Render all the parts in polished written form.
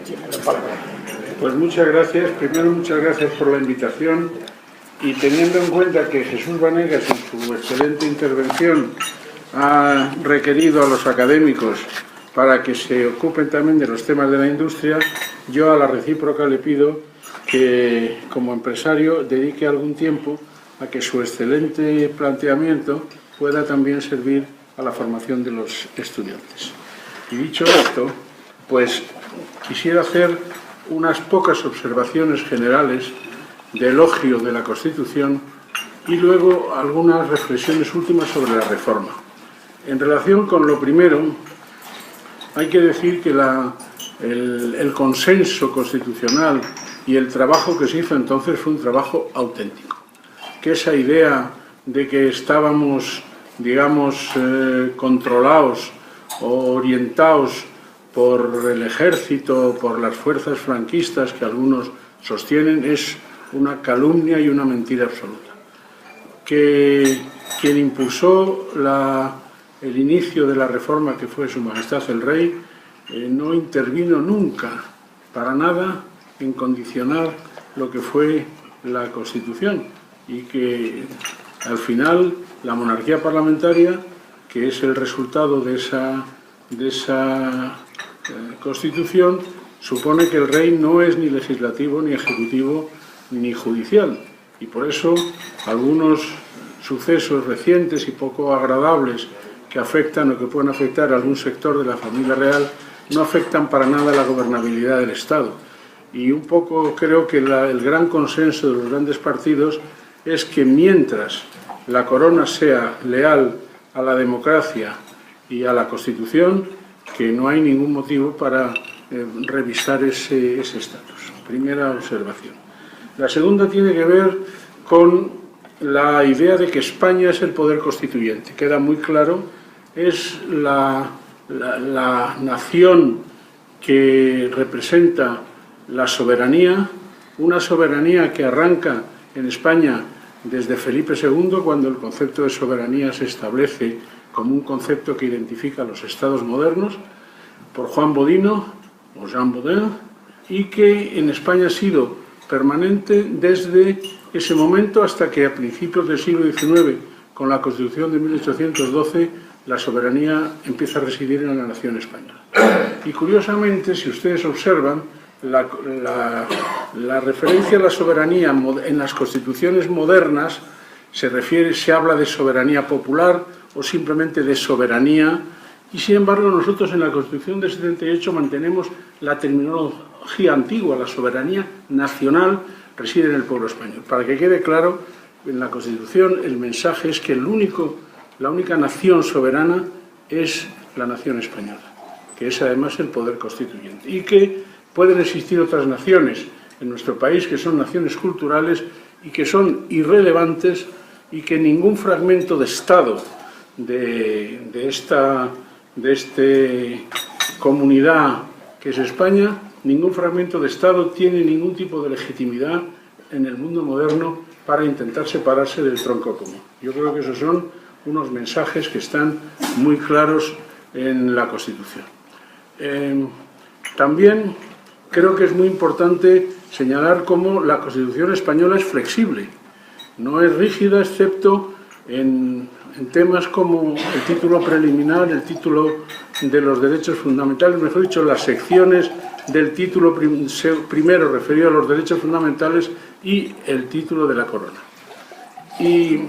tiene la palabra. Pues muchas gracias. Primero, muchas gracias por la invitación. Y teniendo en cuenta que Jesús Vanegas, en su excelente intervención, ha requerido a los académicos para que se ocupen también de los temas de la industria, yo a la recíproca le pido que, como empresario, dedique algún tiempo a que su excelente planteamiento pueda también servir a la formación de los estudiantes. Y dicho esto, pues quisiera hacer unas pocas observaciones generales de elogio de la Constitución y luego algunas reflexiones últimas sobre la reforma. En relación con lo primero, hay que decir que el consenso constitucional y el trabajo que se hizo entonces fue un trabajo auténtico. Que esa idea de que estábamos, digamos, controlados o orientados por el ejército, por las fuerzas franquistas que algunos sostienen, es una calumnia y una mentira absoluta. Que quien impulsó el inicio de la reforma, que fue Su Majestad el Rey, no intervino nunca, para nada, en condicionar lo que fue la Constitución, y que al final la monarquía parlamentaria, que es el resultado de esa Constitución, supone que el rey no es ni legislativo, ni ejecutivo, ni judicial, y por eso algunos sucesos recientes y poco agradables que afectan o que pueden afectar a algún sector de la familia real no afectan para nada la gobernabilidad del Estado. Y un poco creo que el gran consenso de los grandes partidos es que mientras la corona sea leal a la democracia y a la Constitución, que no hay ningún motivo para revisar ese estatus. Primera observación. La segunda tiene que ver con la idea de que España es el poder constituyente. Queda muy claro, es la nación que representa la soberanía, una soberanía que arranca en España desde Felipe II, cuando el concepto de soberanía se establece como un concepto que identifica a los estados modernos, por Juan Bodino, o Jean Bodin, y que en España ha sido permanente desde ese momento hasta que a principios del siglo XIX, con la Constitución de 1812, la soberanía empieza a residir en la nación española. Y curiosamente, si ustedes observan, la referencia a la soberanía en las constituciones modernas se habla de soberanía popular o simplemente de soberanía, y sin embargo nosotros en la Constitución del 78 mantenemos la terminología antigua, la soberanía nacional reside en el pueblo español. Para que quede claro, en la Constitución el mensaje es que la única nación soberana es la nación española, que es además el poder constituyente, y que pueden existir otras naciones en nuestro país que son naciones culturales y que son irrelevantes, y que ningún fragmento de Estado de esta comunidad que es España, ningún fragmento de Estado tiene ningún tipo de legitimidad en el mundo moderno para intentar separarse del tronco común. Yo creo que esos son unos mensajes que están muy claros en la Constitución. También creo que es muy importante señalar cómo la Constitución española es flexible, no es rígida excepto en temas como el título preliminar, el título de los derechos fundamentales, mejor dicho, las secciones del título primero referido a los derechos fundamentales y el título de la corona. Y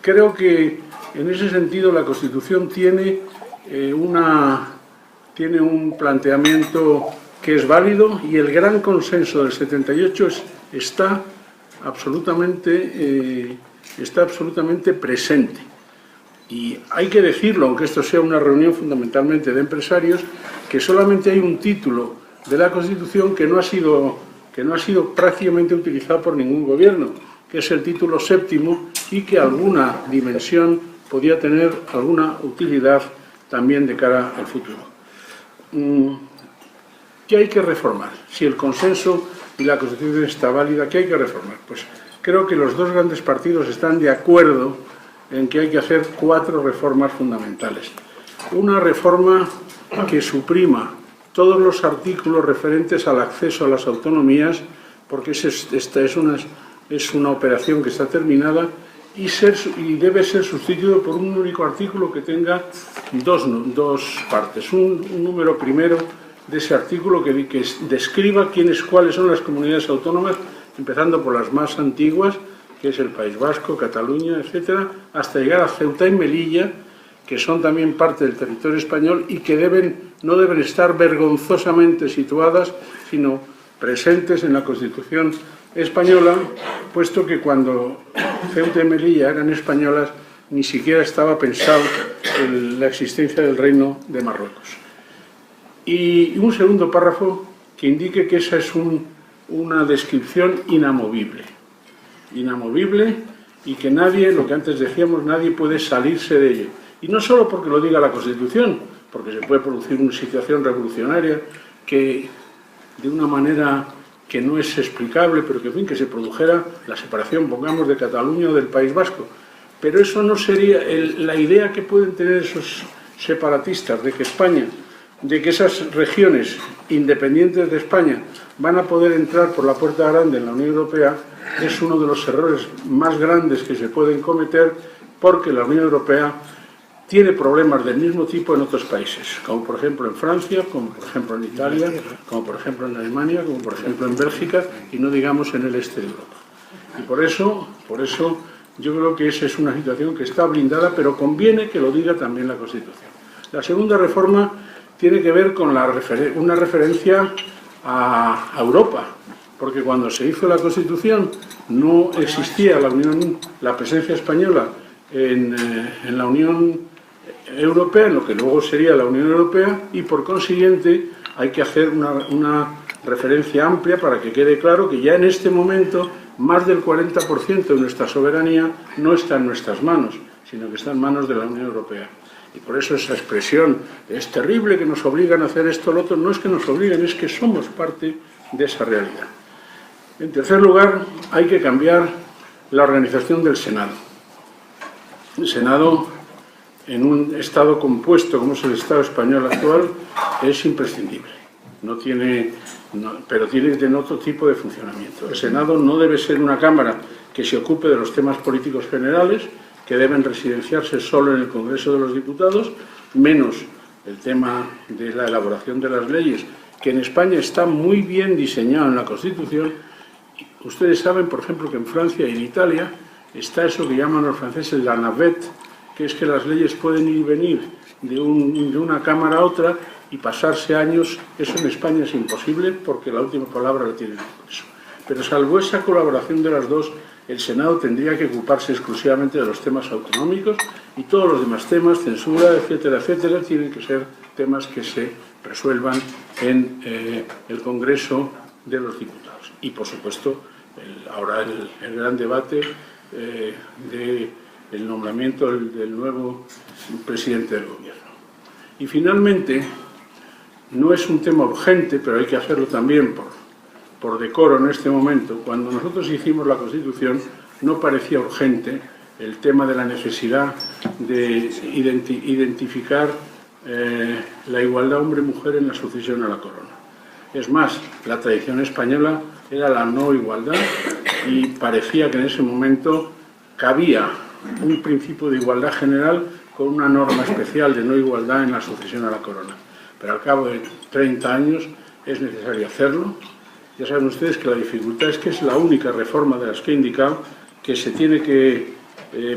creo que en ese sentido la Constitución tiene un planteamiento que es válido, y el gran consenso del 78 está absolutamente presente. Y hay que decirlo, aunque esto sea una reunión fundamentalmente de empresarios, que solamente hay un título de la Constitución que no ha sido prácticamente utilizado por ningún gobierno, que es el título séptimo, y que alguna dimensión podía tener alguna utilidad también de cara al futuro. ¿Qué hay que reformar? Si el consenso y la Constitución está válida, ¿qué hay que reformar? Pues creo que los dos grandes partidos están de acuerdo en que hay que hacer 4 reformas fundamentales. Una reforma que suprima todos los artículos referentes al acceso a las autonomías, porque esta es una operación que está terminada y debe ser sustituido por un único artículo que tenga dos partes. Un número primero de ese artículo que describa cuáles son las comunidades autónomas, empezando por las más antiguas, que es el País Vasco, Cataluña, etcétera, hasta llegar a Ceuta y Melilla, que son también parte del territorio español y que no deben estar vergonzosamente situadas, sino presentes en la Constitución española, puesto que cuando Ceuta y Melilla eran españolas, ni siquiera estaba pensado la existencia del Reino de Marruecos. Y un segundo párrafo que indique que esa es una descripción inamovible y que nadie, lo que antes decíamos, nadie puede salirse de ello. Y no solo porque lo diga la Constitución, porque se puede producir una situación revolucionaria que, de una manera que no es explicable, pero que, en fin, que se produjera la separación, pongamos, de Cataluña o del País Vasco. Pero eso no sería la idea que pueden tener esos separatistas de que esas regiones independientes de España van a poder entrar por la puerta grande en la Unión Europea, es uno de los errores más grandes que se pueden cometer, porque la Unión Europea tiene problemas del mismo tipo en otros países, como por ejemplo en Francia, como por ejemplo en Italia, como por ejemplo en Alemania, como por ejemplo en Bélgica, y no digamos en el este de Europa. Y por eso yo creo que esa es una situación que está blindada, pero conviene que lo diga también la Constitución. La segunda reforma tiene que ver con una referencia a Europa, porque cuando se hizo la Constitución no existía la presencia española en la Unión Europea, en lo que luego sería la Unión Europea, y por consiguiente hay que hacer una referencia amplia para que quede claro que ya en este momento más del 40% de nuestra soberanía no está en nuestras manos, sino que está en manos de la Unión Europea. Y por eso esa expresión, es terrible que nos obligan a hacer esto o lo otro, no es que nos obliguen, es que somos parte de esa realidad. En tercer lugar, hay que cambiar la organización del Senado. El Senado, en un Estado compuesto como es el Estado español actual, es imprescindible. Pero tiene que tener otro tipo de funcionamiento. El Senado no debe ser una Cámara que se ocupe de los temas políticos generales, que deben residenciarse solo en el Congreso de los Diputados, menos el tema de la elaboración de las leyes, que en España está muy bien diseñado en la Constitución. Ustedes saben, por ejemplo, que en Francia y en Italia está eso que llaman los franceses la navette, que es que las leyes pueden ir y venir de una Cámara a otra y pasarse años. Eso en España es imposible porque la última palabra la tiene el Congreso. Pero salvo esa colaboración de las dos, el Senado tendría que ocuparse exclusivamente de los temas autonómicos y todos los demás temas, censura, etcétera, etcétera, tienen que ser temas que se resuelvan en el Congreso de los Diputados. Y, por supuesto, ahora el gran debate del nombramiento del nuevo presidente del Gobierno. Y, finalmente, no es un tema urgente, pero hay que hacerlo también por decoro en este momento. Cuando nosotros hicimos la Constitución no parecía urgente el tema de la necesidad de identificar la igualdad hombre-mujer en la sucesión a la corona. Es más, la tradición española era la no igualdad y parecía que en ese momento cabía un principio de igualdad general con una norma especial de no igualdad en la sucesión a la corona. Pero al cabo de 30 años es necesario hacerlo. Ya saben ustedes que la dificultad es que es la única reforma de las que he indicado que se tiene que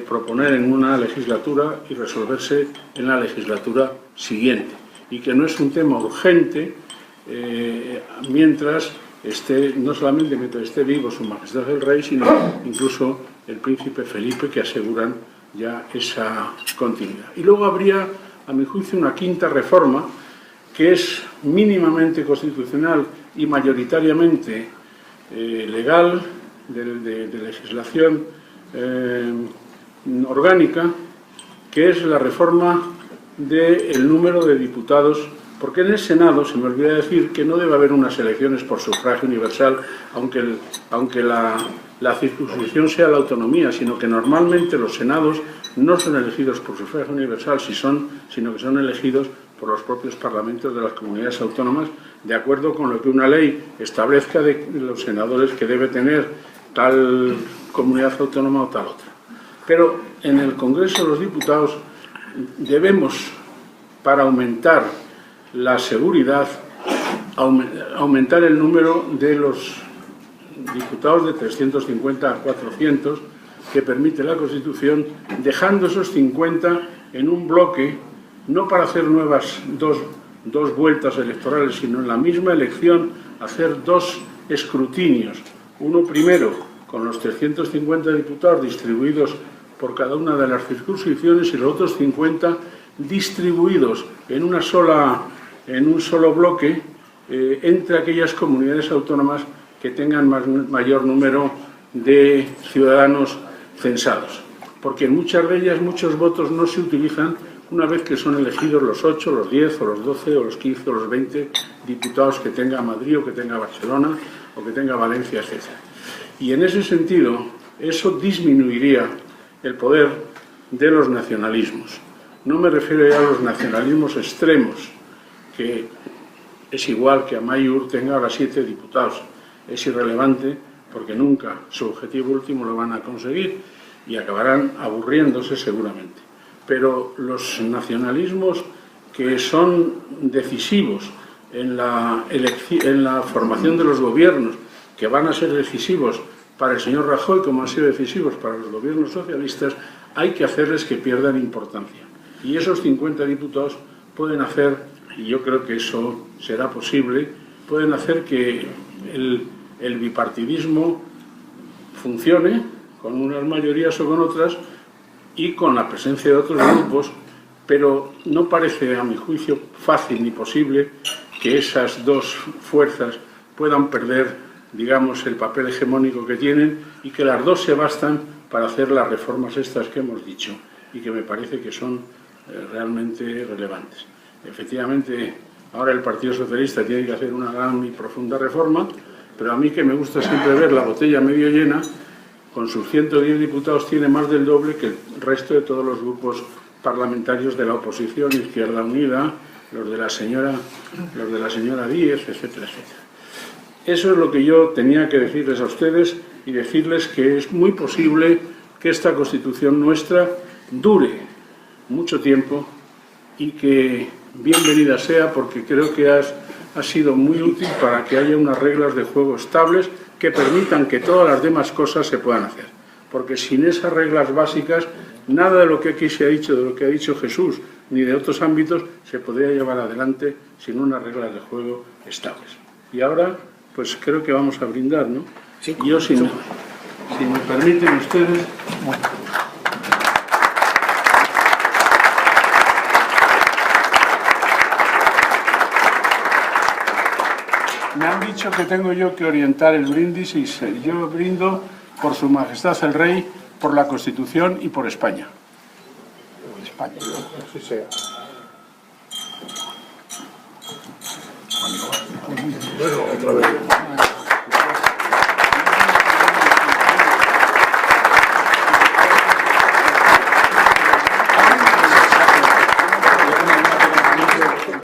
proponer en una legislatura y resolverse en la legislatura siguiente, y que no es un tema urgente mientras no solamente mientras esté vivo Su Majestad el Rey, sino incluso el Príncipe Felipe, que aseguran ya esa continuidad. Y luego habría, a mi juicio, una quinta reforma que es mínimamente constitucional y mayoritariamente legal, de legislación orgánica, que es la reforma del número de diputados, porque en el Senado, se me olvida decir, que no debe haber unas elecciones por sufragio universal, aunque la circunscripción sea la autonomía, sino que normalmente los senados no son elegidos por sufragio universal, sino que son elegidos por los propios parlamentos de las comunidades autónomas, de acuerdo con lo que una ley establezca de los senadores que debe tener tal comunidad autónoma o tal otra. Pero en el Congreso de los Diputados debemos, para aumentar la seguridad, aumentar el número de los diputados de 350 a 400 que permite la Constitución, dejando esos 50 en un bloque, no para hacer nuevas dos vueltas electorales, sino en la misma elección hacer dos escrutinios. Uno primero con los 350 diputados distribuidos por cada una de las circunscripciones y los otros 50 distribuidos en un solo bloque entre aquellas comunidades autónomas que tengan mayor número de ciudadanos censados. Porque en muchas de ellas muchos votos no se utilizan una vez que son elegidos los 8, los 10 o los 12 o los 15 o los 20 diputados que tenga Madrid o que tenga Barcelona o que tenga Valencia, etc. Y en ese sentido, eso disminuiría el poder de los nacionalismos. No me refiero ya a los nacionalismos extremos, que es igual que Amaiur tenga ahora 7 diputados. Es irrelevante porque nunca su objetivo último lo van a conseguir y acabarán aburriéndose seguramente. Pero los nacionalismos que son decisivos en la formación de los gobiernos, que van a ser decisivos para el señor Rajoy como han sido decisivos para los gobiernos socialistas, hay que hacerles que pierdan importancia. Y esos 50 diputados pueden hacer, y yo creo que eso será posible, pueden hacer que el bipartidismo funcione con unas mayorías o con otras y con la presencia de otros grupos, pero no parece, a mi juicio, fácil ni posible que esas dos fuerzas puedan perder, digamos, el papel hegemónico que tienen y que las dos se bastan para hacer las reformas estas que hemos dicho y que me parece que son realmente relevantes. Efectivamente, ahora el Partido Socialista tiene que hacer una gran y profunda reforma, pero a mí, que me gusta siempre ver la botella medio llena, con sus 110 diputados tiene más del doble que el resto de todos los grupos parlamentarios de la oposición, Izquierda Unida, los de la señora Díez, etcétera, etcétera. Eso es lo que yo tenía que decirles a ustedes y decirles que es muy posible que esta Constitución nuestra dure mucho tiempo y que bienvenida sea, porque creo que ha sido muy útil para que haya unas reglas de juego estables que permitan que todas las demás cosas se puedan hacer. Porque sin esas reglas básicas, nada de lo que aquí se ha dicho, de lo que ha dicho Jesús, ni de otros ámbitos, se podría llevar adelante sin unas reglas de juego estables. Y ahora, pues creo que vamos a brindar, ¿no? Sí, yo, si me permiten ustedes... Me han dicho que tengo yo que orientar el brindis y yo brindo por Su Majestad el Rey, por la Constitución y por España. España. Así sea. Bueno, otra vez.